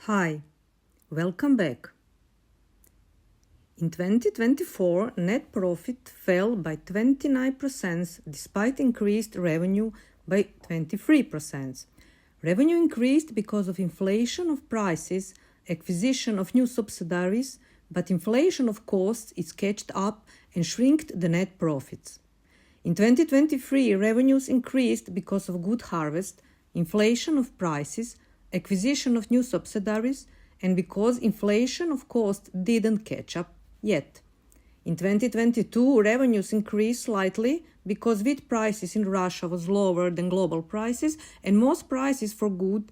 Hi, welcome back. In 2024, net profit fell by 29% despite increased revenue by 23%. Revenue increased because of inflation of prices, acquisition of new subsidiaries, but inflation of costs is catched up and shrinked the net profits. In 2023, revenues increased because of good harvest, inflation of prices, acquisition of new subsidiaries, and because inflation of cost didn't catch up yet. In 2022, revenues increased slightly because wheat prices in Russia was lower than global prices and most prices for goods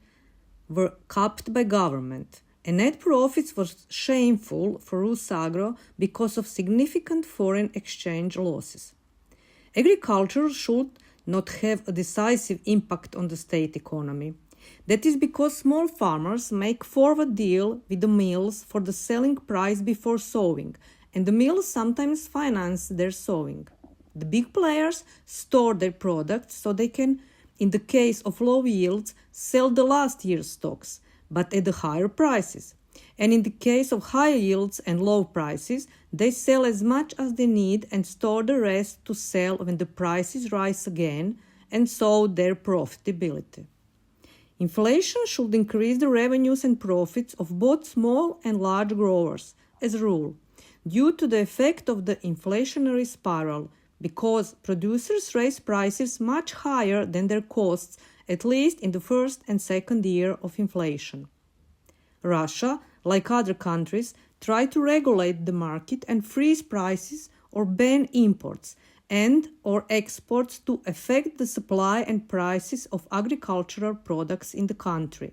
were capped by government. And net profits was shameful for Rusagro because of significant foreign exchange losses. Agriculture should not have a decisive impact on the state economy. That is because small farmers make forward deal with the mills for the selling price before sowing, and the mills sometimes finance their sowing. The big players store their products so they can, in the case of low yields, sell the last year's stocks, but at the higher prices. And in the case of high yields and low prices, they sell as much as they need and store the rest to sell when the prices rise again, and so their profitability. Inflation should increase the revenues and profits of both small and large growers, as a rule, due to the effect of the inflationary spiral, because producers raise prices much higher than their costs, at least in the first and second year of inflation. Russia, like other countries, tried to regulate the market and freeze prices or ban imports and or exports to affect the supply and prices of agricultural products in the country.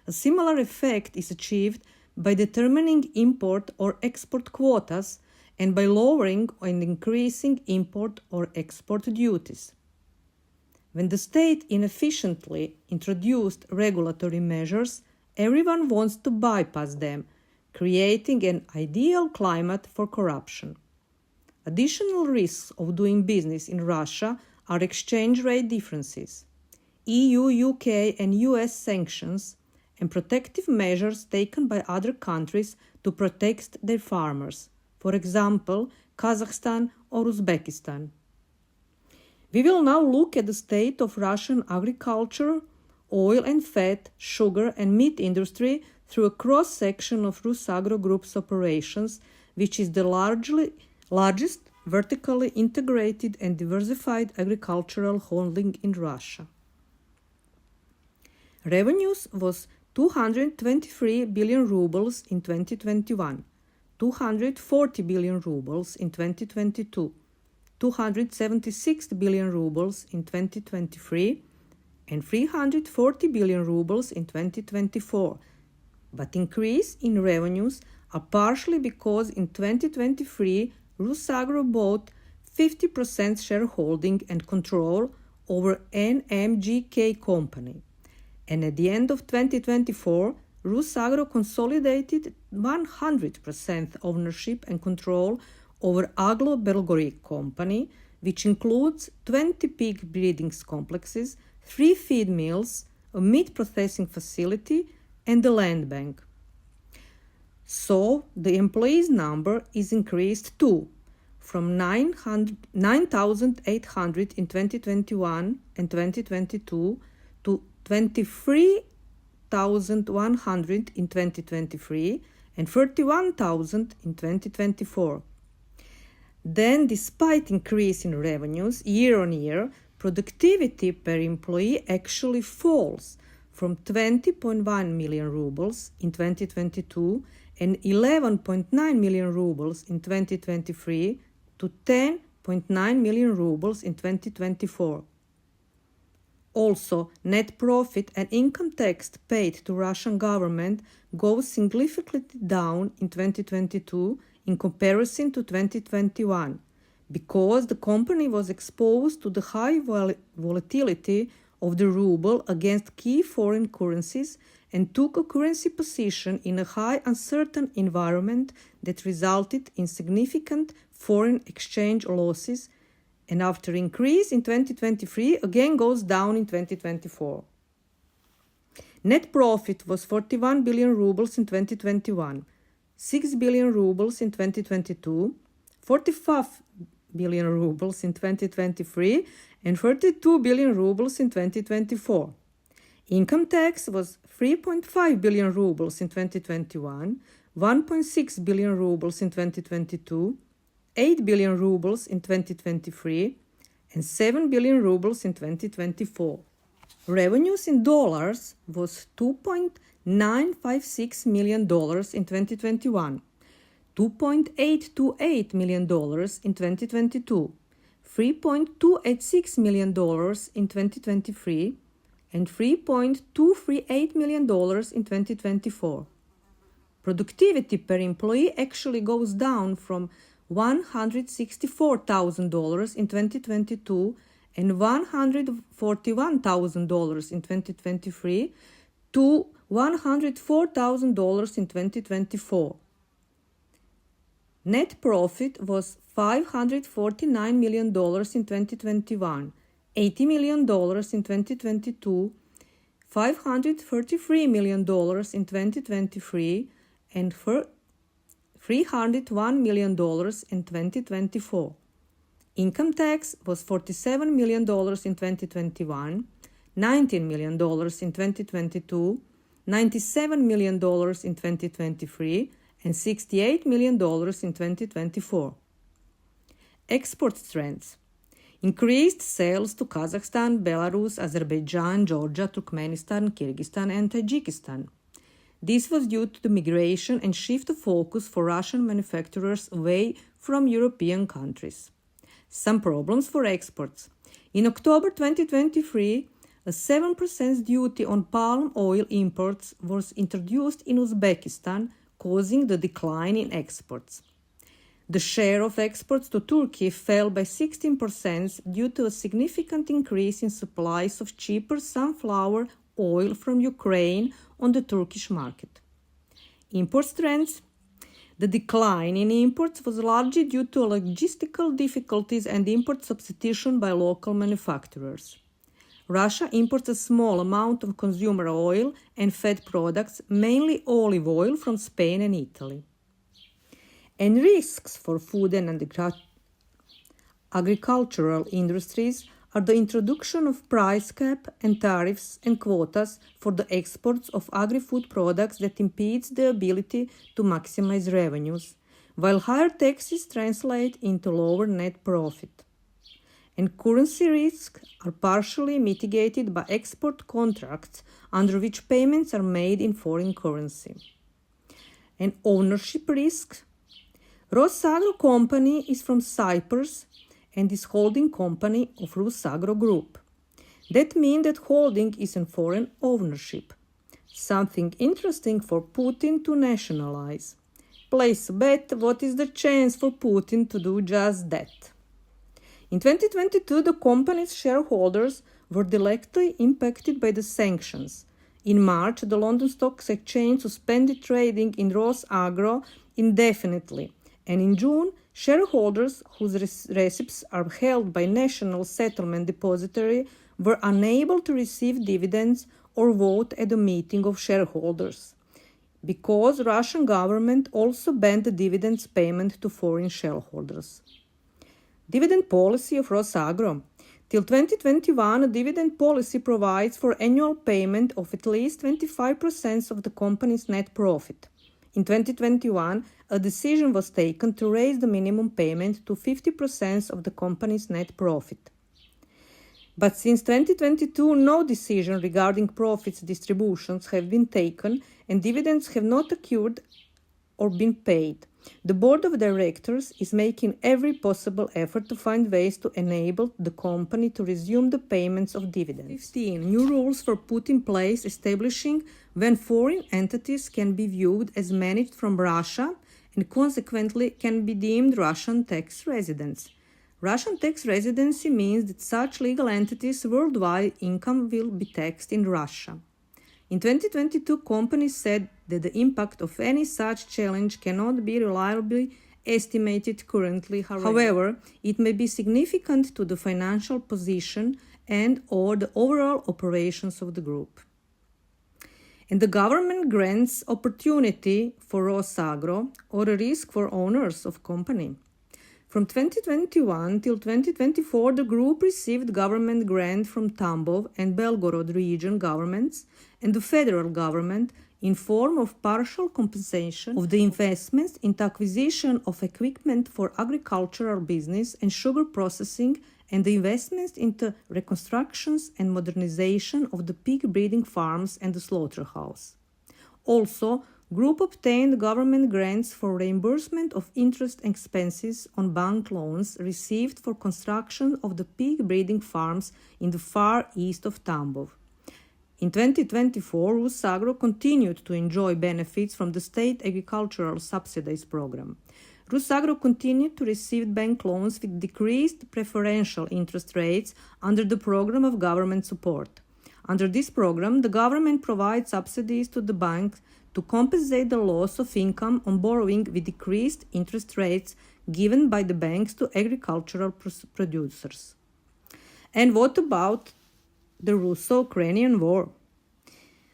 A similar effect is achieved by determining import or export quotas and by lowering and increasing import or export duties. When the state inefficiently introduced regulatory measures, everyone wants to bypass them, creating an ideal climate for corruption. Additional risks of doing business in Russia are exchange rate differences, EU, UK, and US sanctions, and protective measures taken by other countries to protect their farmers, for example, Kazakhstan or Uzbekistan. We will now look at the state of Russian agriculture, oil and fat, sugar and meat industry through a cross-section of Rusagro Group's operations, which is the largest vertically integrated and diversified agricultural holding in Russia. Revenues was 223 billion rubles in 2021, 240 billion rubles in 2022, 276 billion rubles in 2023, and 340 billion rubles in 2024. But increase in revenues are partially because in 2023 Rusagro bought 50% shareholding and control over NMGK company. And at the end of 2024, Rusagro consolidated 100% ownership and control over Aglo Belgorod company, which includes 20 pig breeding complexes, 3 feed mills, a meat processing facility, and the land bank. So the employees' number is increased too, from 9,800 in 2021 and 2022 to 23,100 in 2023 and 31,000 in 2024. Then, despite increase in revenues year on year, productivity per employee actually falls from 20.1 million rubles in 2022 and 11.9 million rubles in 2023 to 10.9 million rubles in 2024. Also, net profit and income tax paid to Russian government goes significantly down in 2022 in comparison to 2021, because the company was exposed to the high volatility of the ruble against key foreign currencies and took a currency position in a high uncertain environment that resulted in significant foreign exchange losses, and after increase in 2023 again goes down in 2024. Net profit was 41 billion rubles in 2021, 6 billion rubles in 2022, 45 billion rubles in 2023, and 32 billion rubles in 2024. Income tax was 3.5 billion rubles in 2021, 1.6 billion rubles in 2022, 8 billion rubles in 2023, and 7 billion rubles in 2024. Revenues in dollars was $2.956 million in 2021, $2.828 million in 2022, $3.286 million in 2023, and $3.238 million in 2024. Productivity per employee actually goes down from $164,000 in 2022 and $141,000 in 2023 to $104,000 in 2024. Net profit was $549 million in 2021, $80 million in 2022, $533 million in 2023, and $301 million in 2024. Income tax was $47 million in 2021, $19 million in 2022, $97 million in 2023, and $68 million in 2024. Export trends. Increased sales to Kazakhstan, Belarus, Azerbaijan, Georgia, Turkmenistan, Kyrgyzstan, and Tajikistan. This was due to the migration and shift of focus for Russian manufacturers away from European countries. Some problems for exports. In October 2023, a 7% duty on palm oil imports was introduced in Uzbekistan, causing the decline in exports. The share of exports to Turkey fell by 16% due to a significant increase in supplies of cheaper sunflower oil from Ukraine on the Turkish market. Import trends. The decline in imports was largely due to logistical difficulties and import substitution by local manufacturers. Russia imports a small amount of consumer oil and fat products, mainly olive oil, from Spain and Italy. And risks for food and agricultural industries are the introduction of price cap and tariffs and quotas for the exports of agri-food products that impedes the ability to maximize revenues, while higher taxes translate into lower net profit. And currency risks are partially mitigated by export contracts under which payments are made in foreign currency. And ownership risk. Rusagro company is from Cyprus and is holding company of Rusagro Group. That means that holding is in foreign ownership. Something interesting for Putin to nationalize. Place a bet what is the chance for Putin to do just that. In 2022, the company's shareholders were directly impacted by the sanctions. In March, the London Stock Exchange suspended trading in Rusagro indefinitely, and in June, shareholders whose receipts are held by National Settlement Depository were unable to receive dividends or vote at a meeting of shareholders, because Russian government also banned the dividends payment to foreign shareholders. Dividend policy of Rusagro. Till 2021, a dividend policy provides for annual payment of at least 25% of the company's net profit. In 2021, a decision was taken to raise the minimum payment to 50% of the company's net profit. But since 2022, no decision regarding profits distributions have been taken and dividends have not occurred or been paid. The board of directors is making every possible effort to find ways to enable the company to resume the payments of dividends. 15. New rules were put in place establishing when foreign entities can be viewed as managed from Russia and consequently can be deemed Russian tax residents. Russian tax residency means that such legal entities' worldwide income will be taxed in Russia. In 2022, companies said that the impact of any such challenge cannot be reliably estimated currently. However, it may be significant to the financial position and/or the overall operations of the group. And the government grants opportunity for Rusagro or a risk for owners of company. From 2021 till 2024, the group received government grant from Tambov and Belgorod region governments and the federal government in form of partial compensation of the investments in the acquisition of equipment for agricultural business and sugar processing and the investments into reconstructions and modernization of the pig breeding farms and the slaughterhouse. Also, Group obtained government grants for reimbursement of interest expenses on bank loans received for construction of the pig breeding farms in the far east of Tambov. In 2024, Rusagro continued to enjoy benefits from the state agricultural subsidies program. Rusagro continued to receive bank loans with decreased preferential interest rates under the program of government support. Under this program, the government provides subsidies to the banks to compensate the loss of income on borrowing with decreased interest rates given by the banks to agricultural producers. And what about the Russo-Ukrainian War?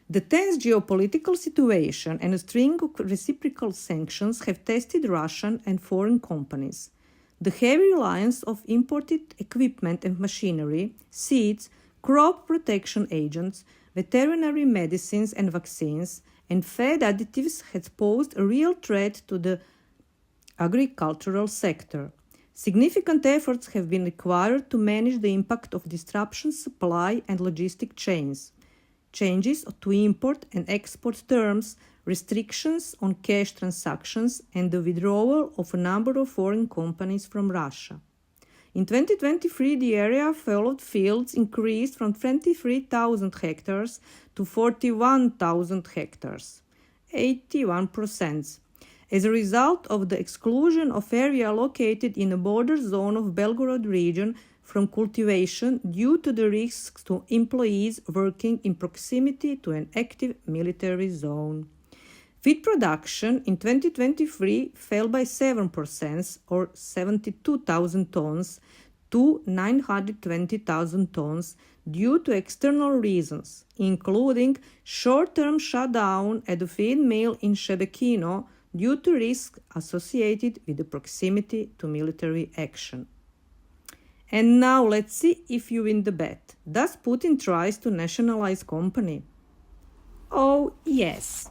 The tense geopolitical situation and a string of reciprocal sanctions have tested Russian and foreign companies. The heavy reliance of imported equipment and machinery, seeds, crop protection agents, veterinary medicines and vaccines, and feed additives has posed a real threat to the agricultural sector. Significant efforts have been required to manage the impact of disruptions, supply and logistic chains, changes to import and export terms, restrictions on cash transactions, and the withdrawal of a number of foreign companies from Russia. In 2023, the area of followed fields increased from 23,000 hectares to 41,000 hectares, 81%, as a result of the exclusion of area located in a border zone of Belgorod region from cultivation due to the risks to employees working in proximity to an active military zone. Feed production in 2023 fell by 7% or 72,000 tons to 920,000 tons due to external reasons, including short-term shutdown at the feed mill in Shebekino due to risks associated with the proximity to military action. And now let's see if you win the bet. Does Putin tries to nationalize company? Oh, yes.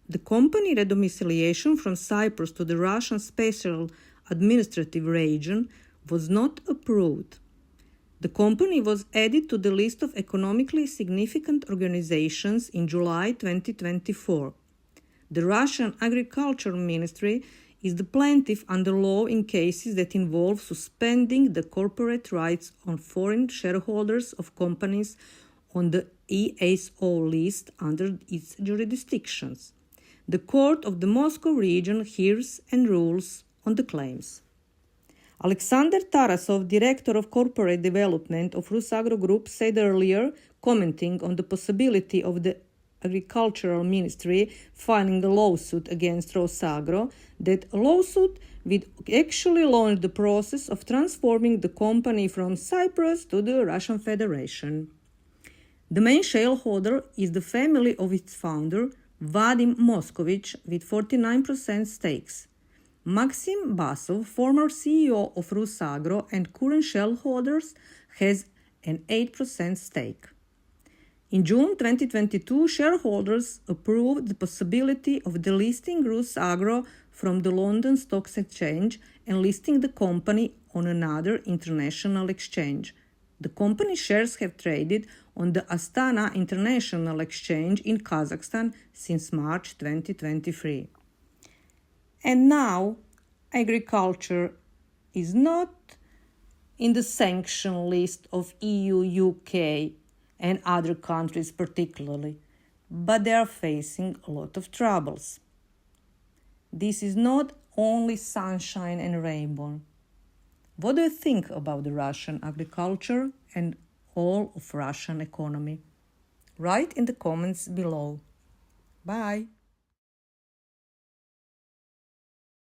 The company redomiciliation from Cyprus to the Russian Special Administrative Region was not approved. The company was added to the list of economically significant organizations in July 2024. The Russian Agriculture Ministry is the plaintiff under law in cases that involve suspending the corporate rights on foreign shareholders of companies on the ESO list under its jurisdictions. The Court of the Moscow region hears and rules on the claims. Alexander Tarasov, Director of Corporate Development of Rusagro Group, said earlier, commenting on the possibility of the Agricultural Ministry filing a lawsuit against Rusagro, that a lawsuit would actually launch the process of transforming the company from Cyprus to the Russian Federation. The main shareholder is the family of its founder, Vadim Moskovich, with 49% stakes. Maxim Basov, former CEO of Rusagro and current shareholders, has an 8% stake. In June 2022, shareholders approved the possibility of delisting Rusagro from the London Stock Exchange and listing the company on another international exchange. The company shares have traded on the Astana International Exchange in Kazakhstan since March 2023. And now, agriculture is not in the sanction list of EU, UK, and other countries particularly, but they are facing a lot of troubles. This is not only sunshine and rainbow. What do you think about the Russian agriculture and all of Russian economy? Write in the comments below. Bye.